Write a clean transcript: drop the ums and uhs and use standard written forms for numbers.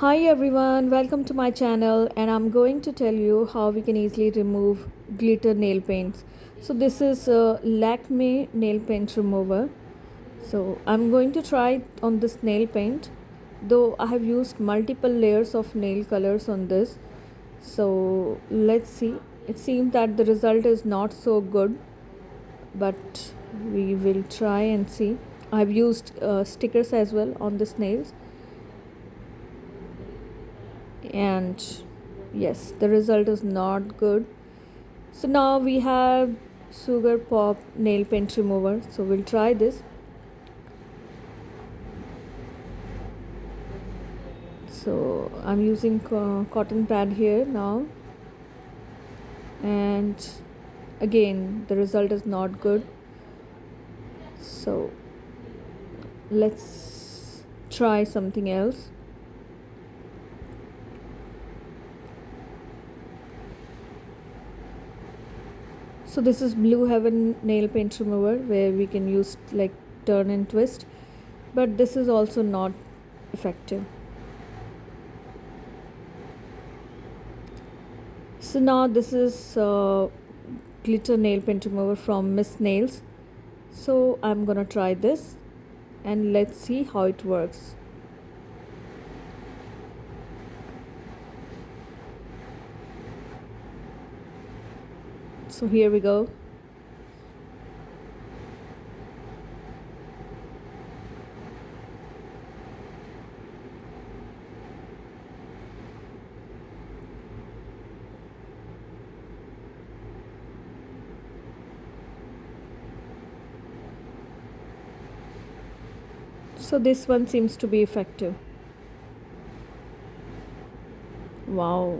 Hi everyone, welcome to my channel and I'm going to tell you how we can easily remove glitter nail paints. So this is a Lakme nail paint remover. So I'm going to try it on this nail paint, though I have used multiple layers of nail colors on this. So let's see. It seems that the result is not so good, but we will try and see. I've used stickers as well on this nails, and yes, the result is not good. So now we have sugar pop nail paint remover, so we'll try this. So I'm using cotton pad here now, and again the result is not good. So let's try something else. So this is Blue Heaven nail paint remover, where we can use like turn and twist, but this is also not effective. So now this is glitter nail paint remover from Miss Nails. So I'm gonna try this and let's see how it works. So here we go. So this one seems to be effective. Wow.